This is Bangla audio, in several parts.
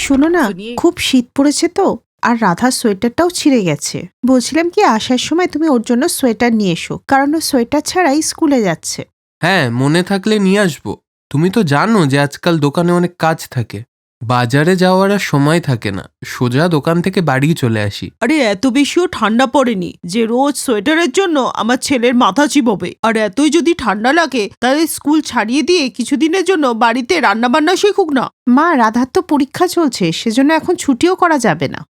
শোনো না, খুব শীত পড়েছে তো, আর রাধার সোয়েটারটাও ছিঁড়ে গেছে। বলছিলাম কি আসার সময় তুমি ওর জন্য সোয়েটার নিয়ে এসো, কারণ ও সোয়েটার ছাড়াই স্কুলে যাচ্ছে। হ্যাঁ, মনে থাকলে নিয়ে আসবো। তুমি তো জানো যে আজকাল দোকানে অনেক কাজ থাকে, বাজারে যাওয়ার আর সময় থাকে না, সোজা দোকান থেকে বাড়ি চলে আসি। আরে এত বেশিও ঠান্ডা পড়েনি যে রোজ সোয়েটারের জন্য আমার ছেলের মাথা চিবোবে। আর এতই যদি ঠান্ডা লাগে তাহলে স্কুল ছাড়িয়ে দিয়ে কিছুদিনের জন্য বাড়িতে রান্না বান্না শিখুক না। মা, রাধার তো পরীক্ষা চলছে, সেজন্য এখন ছুটিও করা যাবে না।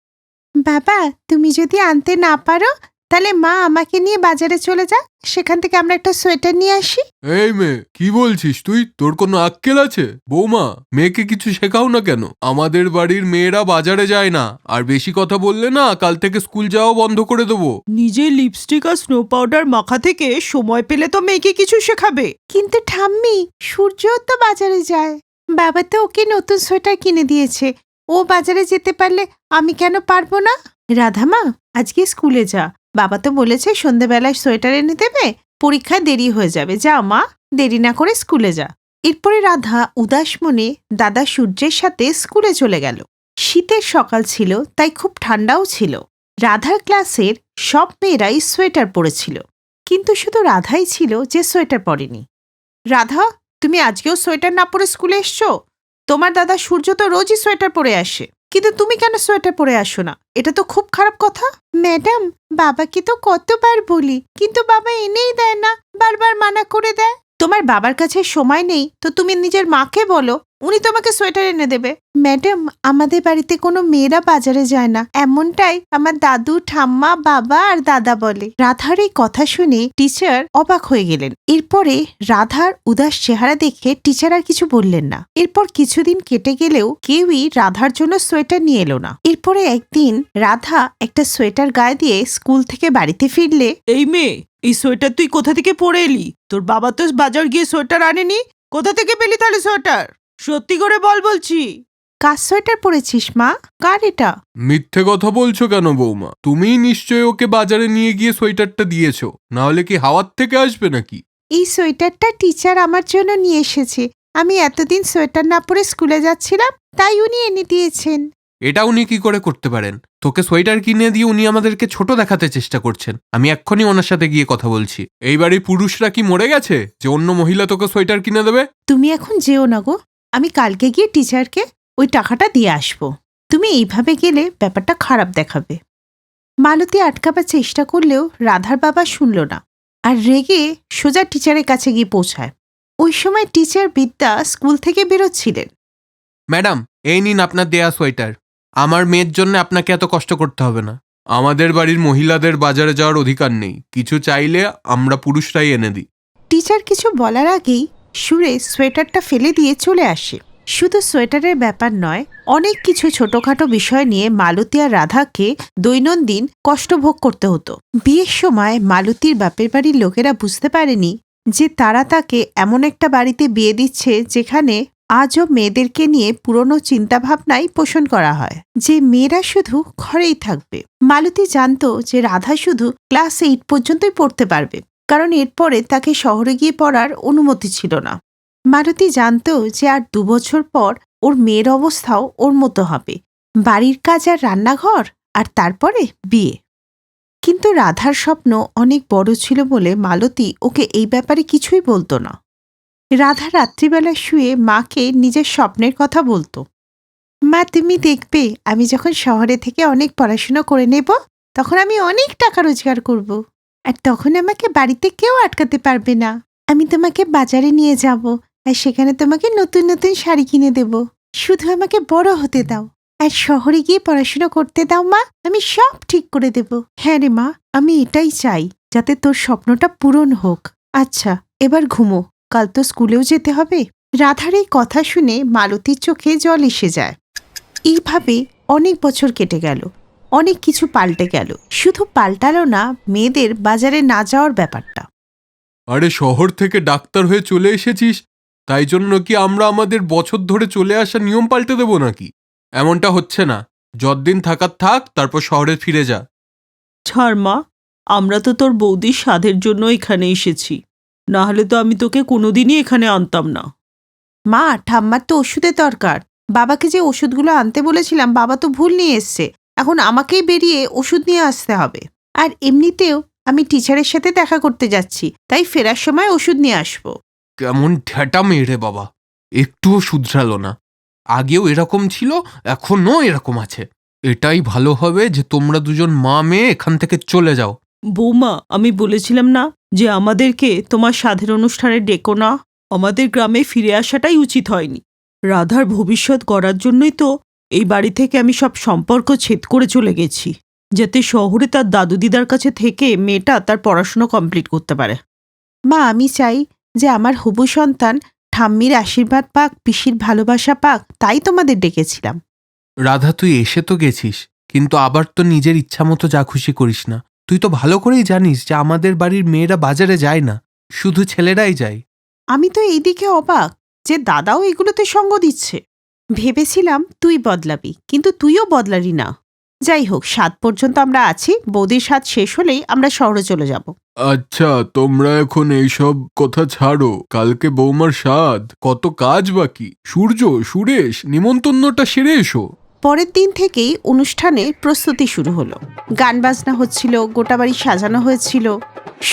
বাবা, তুমি যদি আনতে না পারো তাহলে মা আমাকে নিয়ে বাজারে চলে যা, সেখান থেকে আমরা একটা সোয়েটার নিয়ে আসি। এই মেয়ে, কি বলছিস তুই? তোর কোনো আক্কেল আছে? বৌমা, মেয়েকে কিছু শেখাও না কেন? আমাদের বাড়ির মেয়েরা বাজারে যায় না, আর বেশি কথা বললে না কাল থেকে স্কুল যাওয়া বন্ধ করে দেবো। নিজে লিপস্টিক আর স্নো পাউডার মাখা থেকে সময় পেলে তো মেয়েকে কিছু শেখাবে। কিন্তু ঠাম্মি, সূর্যও তো বাজারে যায়। বাবা তো ওকে নতুন সোয়েটার কিনে দিয়েছে, ও বাজারে যেতে পারলে আমি কেন পারবো না? রাধামা, আজকে স্কুলে যা, বাবা তো বলেছে সন্ধেবেলায় সোয়েটার এনে দেবে, পরীক্ষায় দেরি হয়ে যাবে। যা মা, দেরি না করে স্কুলে যা। এরপরে রাধা উদাস মনে দাদা সূর্যের সাথে স্কুলে চলে গেল। শীতের সকাল ছিল, তাই খুব ঠান্ডাও ছিল। রাধার ক্লাসের সব মেয়েরাই সোয়েটার পরেছিল, কিন্তু শুধু রাধাই ছিল যে সোয়েটার পরেনি। রাধা, তুমি আজকেও সোয়েটার না পরে স্কুলে এসছো? তোমার দাদা সূর্য তো রোজই সোয়েটার পরে আসে, কিন্তু তুমি কেন সোয়েটার পরে আসো না? এটা তো খুব খারাপ কথা। ম্যাডাম, বাবাকে তো কতবার বলি, কিন্তু বাবা এনেই দেয় না, বারবার মানা করে দেয়। তোমার বাবার কাছে সময় নেই তো তুমি নিজের মাকে বলো, উনি তোমাকে সোয়েটার এনে দেবে। ম্যাডাম, আমাদের বাড়িতে কোনো মেয়েরা বাজারে যায় না, এমনটাই আমার দাদু, ঠাম্মা, বাবা আর দাদা বলে। রাধার এই কথা শুনে টিচার অবাক হয়ে গেলেন। এরপরে রাধার উদাস চেহারা দেখে টিচার আর কিছু বললেন না। এরপর কিছুদিন কেটে গেলেও কেউই রাধার জন্য সোয়েটার নিয়ে এলো না। এরপরে একদিন রাধা একটা সোয়েটার গায়ে দিয়ে স্কুল থেকে বাড়িতে ফিরলে, এই মেয়ে, এই সোয়েটার তুই কোথা থেকে পরে এলি? তোর বাবা তো বাজার গিয়ে সোয়েটার আনেনি, কোথা থেকে পেলি তাহলে সোয়েটার? সত্যি করে বল বলছি। কার সোয়েটার পরেছিস মা? কার এটা? মিথ্যে কথা বলছো কেন বৌমা? তুমিই নিশ্চয়ই ওকে বাজারে নিয়ে গিয়ে সোয়েটারটা দিয়েছো, না হলে কি হাওয়ার থেকে আসবে নাকি? এই সোয়েটারটা টিচার আমার জন্য নিয়ে এসেছে। আমি এতদিন সোয়েটার না পরে স্কুলে যাচ্ছিলাম, তাই উনি এনে দিয়েছেন। এটা উনি কি করে করতে পারেন? তোকে সোয়েটার কিনে দিয়ে উনি আমাদেরকে ছোট দেখাতে চেষ্টা করছেন। আমি এক্ষুনি ওনার সাথে গিয়ে কথা বলছি। এই বাড়ির পুরুষরা কি মরে গেছে যে অন্য মহিলা তোকে সোয়েটার কিনে দেবে? তুমি এখন যেও না গো, আমি কালকে গিয়ে টিচারকে ওই টাকাটা দিয়ে আসবো। তুমি এইভাবে গেলে ব্যাপারটা খারাপ দেখাবে। মালতী আটকাবার চেষ্টা করলেও রাধার বাবা শুনল না, আর রেগে সোজা টিচারের কাছে গিয়ে পৌঁছায়। ওই সময় টিচার বিদ্যা স্কুল থেকে বেরোচ্ছিলেন। ম্যাডাম, এই নিন আপনার দেয়া সোয়েটার। আমার মেয়ের জন্য আপনাকে এত কষ্ট করতে হবে না। আমাদের বাড়ির মহিলাদের বাজারে যাওয়ার অধিকার নেই, কিছু চাইলে আমরা পুরুষরাই এনে দিই। টিচার কিছু বলার আগেই সুরে সোয়েটারটা ফেলে দিয়ে চলে আসে। শুধু সোয়েটারের ব্যাপার নয়, অনেক কিছু ছোটখাটো বিষয় নিয়ে মালতী আর রাধাকে দৈনন্দিন কষ্ট ভোগ করতে হতো। বিয়ের সময় মালতীর বাপের বাড়ির লোকেরা বুঝতে পারেনি যে তারা তাকে এমন একটা বাড়িতে বিয়ে দিচ্ছে যেখানে আজও মেয়েদেরকে নিয়ে পুরনো চিন্তাভাবনাই পোষণ করা হয়, যে মেয়েরা শুধু ঘরেই থাকবে। মালতী জানতো যে রাধা শুধু ক্লাস 8 পর্যন্তই পড়তে পারবে, কারণ এরপরে তাকে শহরে গিয়ে পড়ার অনুমতি ছিল না। মালতী জানতো যে আর 2 বছর পর ওর মেয়ের অবস্থাও ওর মতো হবে, বাড়ির কাজ আর রান্নাঘর, আর তারপরে বিয়ে। কিন্তু রাধার স্বপ্ন অনেক বড় ছিল বলে মালতী ওকে এই ব্যাপারে কিছুই বলতো না। রাধা রাত্রিবেলা শুয়ে মাকে নিজের স্বপ্নের কথা বলতো। মা, তুমি দেখবে আমি যখন শহরে থেকে অনেক পড়াশোনা করে নেব, তখন আমি অনেক টাকা রোজগার করব, আর তখন আমাকে বাড়িতে কেউ আটকাতে পারবে না। আমি তোমাকে বাজারে নিয়ে যাব, আর সেখানে তোমাকে নতুন নতুন শাড়ি কিনে দেব। শুধু আমাকে বড় হতে দাও, আর শহরে গিয়ে পড়াশোনা করতে দাও মা, আমি সব ঠিক করে দেব। হ্যাঁ রে মা, আমি এটাই চাই, যাতে তোর স্বপ্নটা পূরণ হোক। আচ্ছা, এবার ঘুমো, কাল তো স্কুলেও যেতে হবে। রাধার এই কথা শুনে মালতীর চোখে জল এসে যায়। এইভাবে অনেক বছর কেটে গেল, অনেক কিছু পাল্টে গেল। শুধু পাল্টালো না মেয়েদের বাজারে না যাওয়ার ব্যাপারটা। আরে, শহর থেকে ডাক্তার হয়ে চলে এসেছিস, তাই জন্য কি আমরা আমাদের বছর ধরে চলে আসা নিয়ম পাল্টে দেবো নাকি? এমনটা হচ্ছে না। যতদিন থাকার থাক, তারপর শহরে ফিরে যা। ছাড় মা, আমরা তো তোর বৌদির স্বাদের জন্য এখানে এসেছি, না হলে তো আমি তোকে কোনোদিনই এখানে আনতাম না। মা, ঠাম্মার তো ওষুধের দরকার, বাবাকে যে ওষুধগুলো আনতে বলেছিলাম বাবা তো ভুল নিয়ে এসছে, এখন আমাকেই বেরিয়ে ওষুধ নিয়ে আসতে হবে। আর এমনিতেও আমি টিচারের সাথে দেখা করতে যাচ্ছি, তাই ফেরার সময় ওষুধ নিয়ে আসবো। কেমন ঠেটা মেয়ে রে বাবা, একটুও শুধরালো না। আগেও এরকম ছিল, এখনো এরকম আছে। এটাই ভালো হবে যে তোমরা দুজন মা মেয়ে এখান থেকে চলে যাও। বৌমা, আমি বলেছিলাম না যে আমাদেরকে তোমার সাধের অনুষ্ঠানে ডেকো না? আমাদের গ্রামে ফিরে আসাটাই উচিত হয়নি। রাধার ভবিষ্যৎ গড়ার জন্যই তো এই বাড়ি থেকে আমি সব সম্পর্ক ছেদ করে চলে গেছি, যাতে শহরে তার দাদু দিদার কাছে থেকে মেয়েটা তার পড়াশোনা কমপ্লিট করতে পারে। মা, আমি চাই যে আমার হবু সন্তান ঠাম্মির আশীর্বাদ পাক, পিসির ভালোবাসা পাক, তাই তোমাদের ডেকেছিলাম। রাধা, তুই এসে তো গেছিস, কিন্তু আবার তো নিজের ইচ্ছা মতো যা খুশি করিস না। তুই তো ভালো করেই জানিস যে আমাদের বাড়ির মেয়েরা বাজারে যায় না, শুধু ছেলেরাই যায়। আমি তো এইদিকে অবাক যে দাদাও এগুলোতে সঙ্গ দিচ্ছে। ভেবেছিলাম তুই বদলাবি, কিন্তু তুইও বদলালি না। যাই হোক, 7 পর্যন্ত আমরা আছি, বৌদির স্বাদ শেষ হলেই আমরা শহরে চলে যাব। আচ্ছা, তোমরা এখন এইসব কথা ছাড়ো। কালকে বৌমার স্বাদ, কত কাজ বাকি। সূর্য, সুরেশ, নিমন্ত্রণটা সেরে এসো। পরের দিন থেকেই অনুষ্ঠানের প্রস্তুতি শুরু হলো। গান বাজনা হচ্ছিল, গোটা বাড়ি সাজানো হয়েছিল।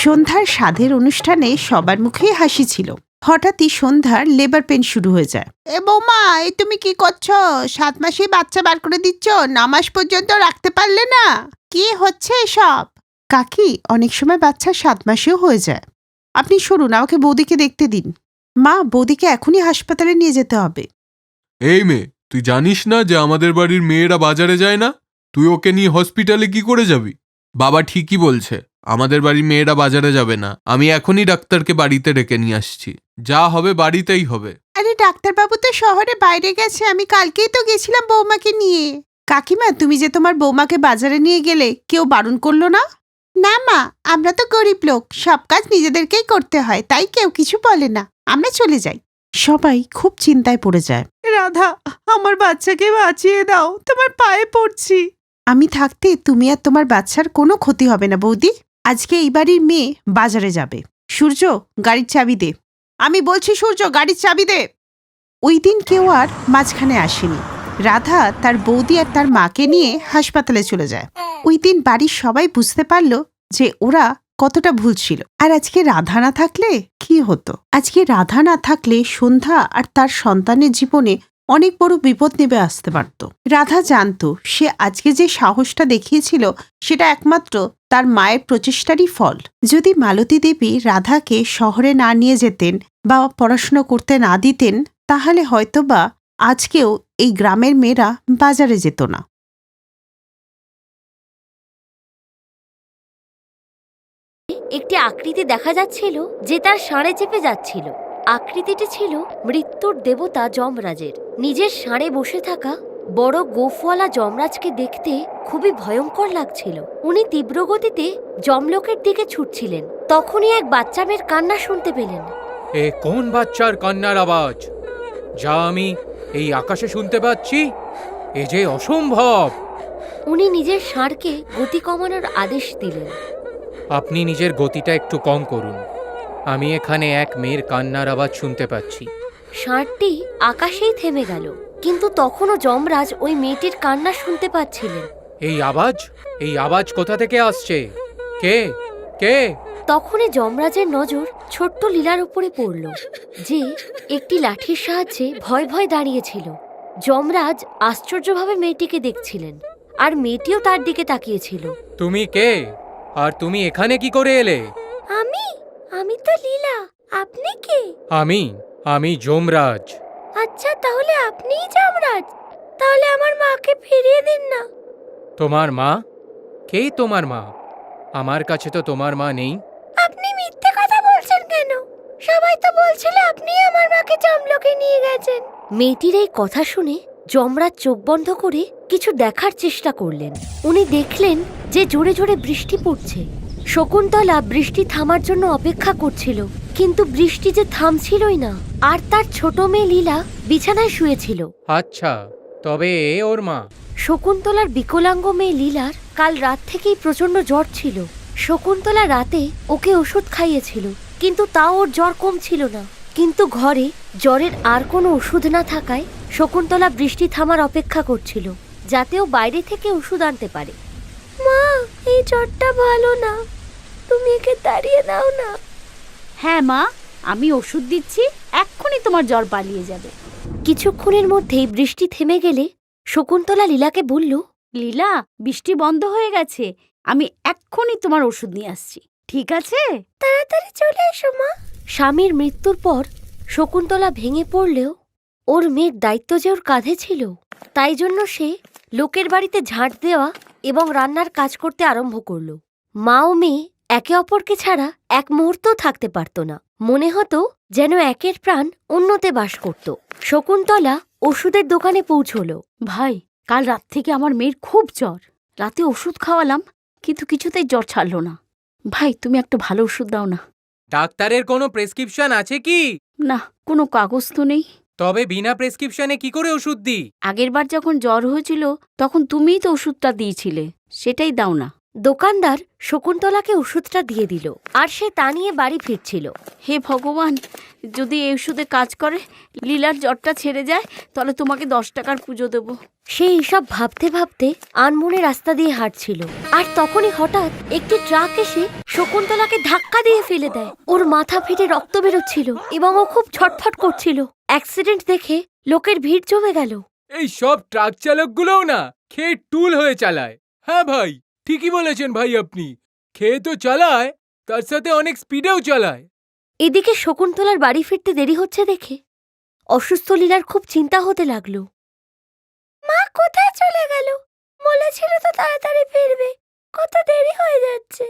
সন্ধ্যার স্বাদের অনুষ্ঠানে সবার মুখেই হাসি ছিল। হঠাৎই সন্ধ্যার লেবার পেন শুরু হয়ে যায়। এ বৌমা, এই তুমি কি করছো? 7 মাসেই বাচ্চা বার করে দিচ্ছ, 9 মাস পর্যন্ত রাখতে পারলে না? কি হচ্ছে এসব? কাকি, অনেক সময় বাচ্চা 7 মাসেও হয়ে যায়। আপনি সরুন, আমাকে বৌদিকে দেখতে দিন। মা, বৌদিকে এখনই হাসপাতালে নিয়ে যেতে হবে। এই মেয়ে, তুই জানিস না যে আমাদের বাড়ির মেয়েরা বাজারে যায় না? তুই ওকে নিয়ে হসপিটালে কি করে যাবি? বাবা ঠিকই বলছে, আমাদের বাড়ির মেয়েরা বাজারে যাবে না। আমি এখনই ডাক্তারকে বাড়িতে ডেকে নিয়ে আসছি। যা হবে বাড়িতেই হবে। আরে ডাক্তারবাবু তো শহরে বাইরে গেছে, আমি কালকেই তো গেছিলাম বৌমাকে নিয়ে। কাকিমা, তুমি যে তোমার বৌমাকে বাজারে নিয়ে গেলে, কেউ বারণ করলো না? না মা, আমরা তো গরিব লোক, সব কাজ নিজেদেরকেই করতে হয়, তাই কেউ কিছু বলে না, আমরা চলে যাই। সবাই খুব চিন্তায় পড়ে যায়। রাধা, আমার বাচ্চাকে বাঁচিয়ে দাও, তোমার পায়ে পড়ছি। আমি থাকতে তুমি আর তোমার বাচ্চার কোনো ক্ষতি হবে না বৌদি। আজকে এই বাড়ির মেয়ে বাজারে যাবে। সূর্য, গাড়ির চাবি দে। আমি বলছি সূর্য, গাড়ির চাবি দে। ওই দিন কেউ আর মাঝখানে আসেনি। রাধা তার বৌদি আর তার মাকে নিয়ে হাসপাতালে চলে যায়। ওই দিন বাড়ির সবাই বুঝতে পারল যে ওরা কতটা ভুল ছিল। আর আজকে রাধা না থাকলে কি হতো? আজকে রাধা না থাকলে সন্ধ্যা আর তার সন্তানের জীবনে অনেক বড় বিপদ নেমে আসতে পারত। রাধা জানত সে আজকে যে সাহসটা দেখিয়েছিল সেটা একমাত্র তার মায়ের প্রচেষ্টারই ফল। যদি মালতী দেবী রাধাকে শহরে না নিয়ে যেতেন বা পড়াশোনা করতে না দিতেন, তাহলে হয়তোবা আজকেও এই গ্রামের মেয়েরা বাজারে যেত না। একটি আকৃতি দেখা যাচ্ছিল যে তার ষাঁড়ে চেপে যাচ্ছিল। আকৃতিটি ছিল মৃত্যুর দেবতা যমরাজের। নিজের ষাঁড়ে বসে থাকা বড় গোফওয়ালা যমরাজকে দেখতে খুবই ভয়ঙ্কর লাগছিল। উনি তীব্র গতিতে যমলোকের দিকে ছুটছিলেন। তখনই এক বাচ্চা মেয়ের কান্না শুনতে পেলেন। এ কোন বাচ্চার কান্নার আওয়াজ, যা আমি এই আকাশে শুনতে পাচ্ছি? এ যে অসম্ভব। উনি নিজের ষাঁড়কে গতি কমানোর আদেশ দিলেন। আপনি নিজের গতিটা একটু কম করুন, আমি এখানে এক মেয়ের কান্নার আওয়াজ শুনতে পাচ্ছি। ষাঁড়টি আকাশেই থেমে গেল, কিন্তু তখনও যমরাজ ওই মেয়েটির কান্না শুনতে পাচ্ছিলেন। এই আওয়াজ কোথা থেকে আসছে? কে কে? তখনই যমরাজের নজর ছোট্ট লীলার উপরে পড়ল, যে একটি লাঠির সাহায্যে ভয় ভয় দাঁড়িয়েছিল। যমরাজ আশ্চর্যভাবে মেয়েটিকে দেখছিলেন, আর মেয়েটিও তার দিকে তাকিয়েছিল। তুমি কে, আর তুমি এখানে কি করে এলে? আমি তো লীলা। আপনি কে? আমি যমরাজ। আচ্ছা, তাহলে আপনিই যমরাজ। তাহলে আমার মাকে ফিরিয়ে দিন না। তোমার মা? কে তোমার মা? আমার কাছে তো তোমার মা নেই। আপনি মিথ্যে কথা বলছেন কেন? সবাই তো বলছিল আপনি আমার মাকে যমলোকে নিয়ে গেছেন। মেয়েটির এই কথা শুনে যমরাজ চোখ বন্ধ করে কিছু দেখার চেষ্টা করলেন। উনি দেখলেন যে জোরে জোরে বৃষ্টি পড়ছে। শকুন্তলা বৃষ্টি থামার জন্য অপেক্ষা করছিল, কিন্তু বৃষ্টি যে থামছিলই না। আর তার ছোট মেয়ে লীলা বিছানায় শুয়েছিল। আচ্ছা, তবে এ ওর মা? শকুন্তলার বিকলাঙ্গ মেয়ে লীলার কাল রাত থেকেই প্রচন্ড জ্বর ছিল। শকুন্তলা রাতে ওকে ওষুধ খাইয়েছিল, কিন্তু তাও ওর জ্বর কমছিল না। কিন্তু ঘরে জ্বরের আর কোনো ওষুধ না থাকায় শকুন্তলা বৃষ্টি থামার অপেক্ষা করছিল, যাতে ও বাইরে থেকে ওষুধ আনতে পারে। মা, এই জ্বরটা ভালো না, তুমি একে তাড়িয়ে দাও না। হ্যাঁ মা, আমি ওষুধ দিচ্ছি, এক্ষুনি তোমার জ্বর পালিয়ে যাবে। কিছুক্ষণের মধ্যেই বৃষ্টি থেমে গেলে শকুন্তলা লীলাকে বলল, লীলা, বৃষ্টি বন্ধ হয়ে গেছে, আমি এক্ষুনি তোমার ওষুধ নিয়ে আসছি, ঠিক আছে? তাড়াতাড়ি চলে এসো মা। স্বামীর মৃত্যুর পর শকুন্তলা ভেঙে পড়লেও ওর মেয়ের দায়িত্ব যে ওর কাঁধে ছিল, তাই জন্য সে লোকের বাড়িতে ঝাঁট দেওয়া এবং রান্নার কাজ করতে আরম্ভ করল। মা ও মেয়ে একে অপরকে ছাড়া এক মুহূর্তও থাকতে পারত না। মনে হতো যেন একের প্রাণ অন্যতে বাস করত। শকুন্তলা ওষুধের দোকানে পৌঁছল। ভাই, কাল রাত থেকে আমার মেয়ের খুব জ্বর, রাতে ওষুধ খাওয়ালাম কিন্তু কিছুতেই জ্বর ছাড়লো না। ভাই, তুমি একটা ভালো ওষুধ দাও না। ডাক্তারের কোনো প্রেসক্রিপশন আছে কি? না, কোনো কাগজ তো নেই। তবে বিনা প্রেসক্রিপশনে কি করে ওষুধ দিই? আগেরবার যখন জ্বর হয়েছিল তখন তুমিই তো ওষুধটা দিয়েছিলে, সেটাই দাও না। দোকানদার শকুন্তলাকে ওষুধটা দিয়ে দিল, আর সে তা নিয়ে বাড়ি ফিরছিল। হে ভগবান, যদি এই ওষুধে কাজ করে, লীলার জ্বরটা ছেড়ে যায়, তাহলে তোমাকে 10 টাকার পুজো দেবো। সে এইসব ভাবতে ভাবতে আনমনে রাস্তা দিয়ে হাঁটছিল, আর তখনই হঠাৎ একটি ট্রাক এসে শকুন্তলাকে ধাক্কা দিয়ে ফেলে দেয়। ওর মাথা ফেটে রক্ত বেরোচ্ছিল এবং ও খুব ছটফট করছিল। অ্যাক্সিডেন্ট দেখে লোকের ভিড় জমে গেল। এই সব ট্রাক চালকগুলোও না খেয়ে টুল হয়ে চালায়। হ্যাঁ ভাই, ঠিকই বলেছেন ভাই আপনি। খেয়ে তো চালায়, তার সাথে অনেক স্পিডেও চালায়। এদিকে শকুন্তলার বাড়ি ফিরতে দেরি হচ্ছে দেখে অসুস্থ লীলার খুব চিন্তা হতে লাগলো। মা কোথায় চলে গেল? বলেছিল তো তাড়াতাড়ি ফিরবে, কত দেরি হয়ে যাচ্ছে।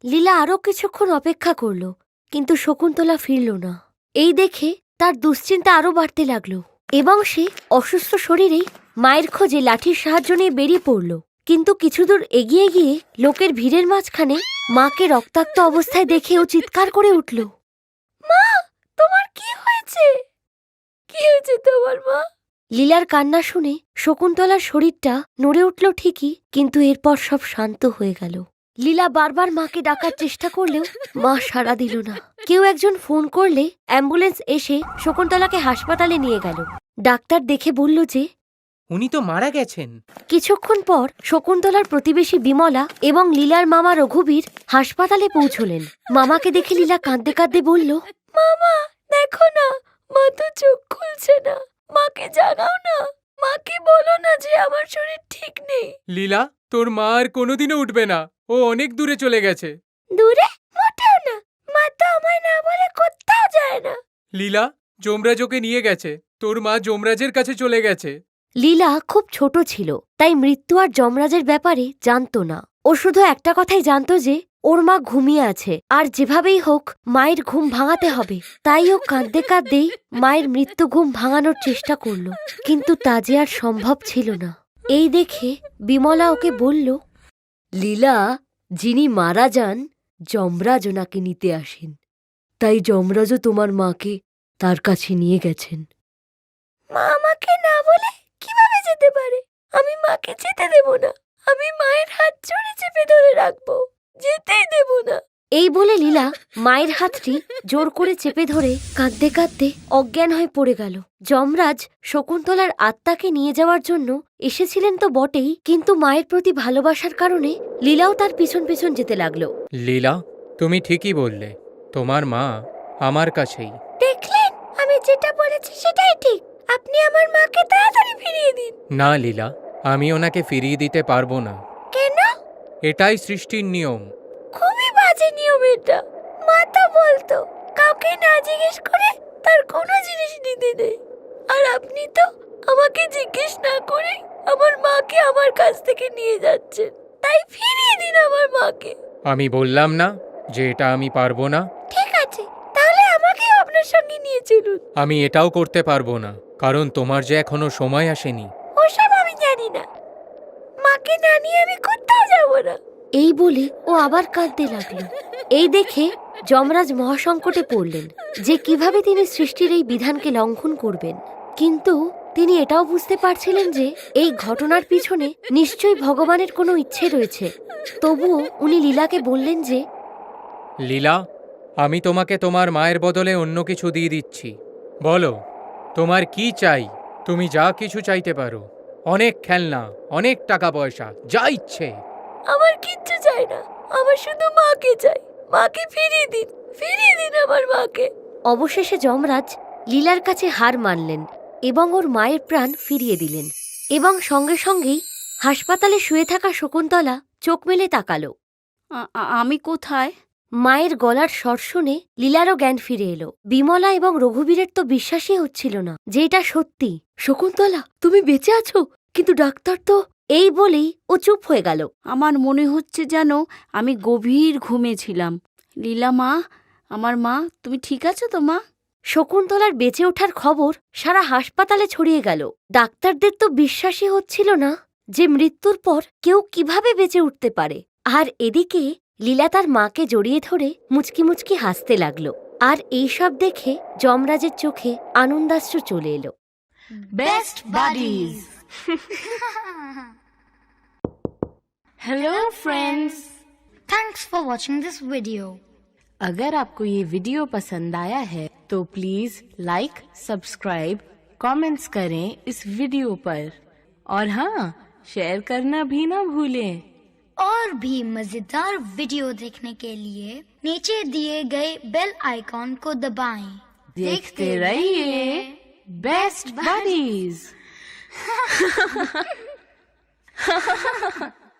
লীলা আরো কিছুক্ষণ অপেক্ষা করলো, কিন্তু শকুন্তলা ফিরল না। এই দেখে তার দুশ্চিন্তা আরো বাড়তে লাগলো এবং সে অসুস্থ শরীরেই মায়ের খোঁজে লাঠির সাহায্য নিয়ে বেরিয়ে পড়ল। কিন্তু কিছু দূর এগিয়ে গিয়ে লোকের ভিড়ের মাঝখানে মাকে রক্তাক্ত অবস্থায় দেখে ও চিৎকার করে উঠল, মা, তোমার কি হয়েছে? কি হয়েছে তোমার মা? লীলার কান্না শুনে শকুন্তলার শরীরটা নড়ে উঠল ঠিকই, কিন্তু এরপর সব শান্ত হয়ে গেল। লীলা বারবার মাকে ডাকার চেষ্টা করলেও মা সাড়া দিল না। কেউ একজন ফোন করলে অ্যাম্বুলেন্স এসে শকুন্তলাকে হাসপাতালে নিয়ে গেল। ডাক্তার দেখে বলল যে উনি তো মারা গেছেন। কিছুক্ষণ পর শকুন্তলার প্রতিবেশী বিমলা এবং লীলার মামা রঘুবীর হাসপাতালে পৌঁছলেন। মামাকে দেখে লীলা কাঁদতে কাঁদতে বলল, মামা দেখো না, মা তো চোখ খুলছে না, মাকে জানাও না, মাকে বলো না যে আমার শরীর ঠিক নেই। লীলা, তোর মা আর কোনোদিনও উঠবে না, ও অনেক দূরে চলে গেছে। দূরে? মোটেও না, মা তো আমায় না বলে কোথাও যায় না। লীলা, যমরাজ ওকে নিয়ে গেছে, তোর মা যমরাজের কাছে চলে গেছে। লীলা খুব ছোট ছিল, তাই মৃত্যু আর যমরাজের ব্যাপারে জানতো না। ও শুধু একটা কথাই জানতো যে ওর মা ঘুমিয়ে আছে, আর যেভাবেই হোক মায়ের ঘুম ভাঙাতে হবে। তাই ও কাঁদতে কাঁদতেই মায়ের মৃত্যু ঘুম ভাঙানোর চেষ্টা করলো, কিন্তু তা যে আর সম্ভব ছিল না। এই দেখে বিমলা ওকে বলল, লীলা, যিনি মারা যান যমরাজ ওনাকে নিতে আসেন, তাই যমরাজও তোমার মাকে তার কাছে নিয়ে গেছেন। মা আমাকে না বলে কিভাবে যেতে পারে? আমি মাকে যেতে দেব না, আমি মায়ের হাত জোরে চেপে ধরে রাখবো, যেতেই দেব না। এই বলে লীলা মায়ের হাতটি জোর করে চেপে ধরে কাঁদতে কাঁদতে অজ্ঞান হয়ে পড়ে গেল। যমরাজ শকুন্তলার আত্মাকে নিয়ে যাওয়ার জন্য এসেছিলেন তো বটেই, কিন্তু মায়ের প্রতি ভালোবাসার কারণে লীলাও তার পিছন পিছন যেতে লাগলো। লীলা, তুমি ঠিকই বললে, তোমার মা আমার কাছেই। দেখলেন, আমি যেটা বলেছি সেটাই ঠিক। আপনি আমার মাকে তাড়াতাড়ি ফিরিয়ে দিন। না লীলা, আমি ওনাকে ফিরিয়ে দিতে পারবো না। কেন? এটাই সৃষ্টির নিয়ম। খুবই বাজে নিয়ম এটা। মা তো বলতো কাউকে না জিজ্ঞেস করে তার কোনো জিনিস নিতে নেই, আর আপনি তো আমাকে জিজ্ঞেস না করে আমার মাকে আমার কাছ থেকে নিয়ে যাচ্ছেন। তাই ফিরিয়ে দিন আমার মাকে। আমি বললাম না যে এটা আমি পারবো না? ঠিক আছে, তাহলে আমাকেও আপনার সঙ্গে নিয়ে চলুন। আমি এটাও করতে পারবো না, কারণ তোমার যে এখনো সময় আসেনি। ওসব আমি জানি না, মাকে না নিয়ে আমি কোথাও যাব না। এই বলে ও আবার কাঁদতে লাগলো। এই দেখে যমরাজ মহাসংকটে পড়লেন যে কিভাবে তিনি সৃষ্টির এই বিধানকে লঙ্ঘন করবেন। কিন্তু তিনি এটাও বুঝতে পারছিলেন যে এই ঘটনার পিছনে নিশ্চয়ই ভগবানের কোনো ইচ্ছে রয়েছে। তবুও উনি লীলাকে বললেন যে, লীলা, আমি তোমাকে তোমার মায়ের বদলে অন্য কিছু দিয়ে দিচ্ছি। বলো, তোমার কি চাই? তুমি যা কিছু চাইতে পারো, অনেক খেলনা, অনেক টাকা পয়সা, যা ইচ্ছে। আমার কিচ্ছু চাই না, আমার শুধু মাকে চাই। মাকে ফিরিয়ে দিন আমার মাকে। অবশেষে যমরাজ লীলার কাছে হার মানলেন এবং ওর মায়ের প্রাণ ফিরিয়ে দিলেন। এবং সঙ্গে সঙ্গেই হাসপাতালে শুয়ে থাকা শকুন্তলা চোখ মেলে তাকালো। আমি কোথায়? মায়ের গলার স্বর শুনে লীলারও জ্ঞান ফিরে এলো। বিমলা এবং রঘুবীরের তো বিশ্বাসই হচ্ছিল না যে এটা সত্যি। শকুন্তলা, তুমি বেঁচে আছো? কিন্তু ডাক্তার তো... এই বলেই ও চুপ হয়ে গেল। আমার মনে হচ্ছে যেন আমি গভীর ঘুমিয়েছিলাম। লীলা মা, আমার মা, তুমি ঠিক আছো তো মা? শকুন্তলার বেঁচে ওঠার খবর সারা হাসপাতালে ছড়িয়ে গেল। ডাক্তারদের তো বিশ্বাসই হচ্ছিল না যে মৃত্যুর পর কেউ কিভাবে বেঁচে উঠতে পারে। আর এদিকে লীলা তার মাকে জড়িয়ে ধরে মুচকি মুচকি হাসতে লাগলো। আর এইসব দেখে যমরাজের চোখে আনন্দাশ্রু চলে এলো। Best buddies. Hello friends. Thanks for watching this video. अगर आपको ये वीडियो पसंद आया है तो प्लीज लाइक, सब्सक्राइब, कमेंट्स करें इस वीडियो पर और हाँ, शेयर करना भी ना भूलें। और भी मजेदार वीडियो देखने के लिए नीचे दिए गए बेल आइकॉन को दबाएं। देखते रहिए बेस्ट बडीज।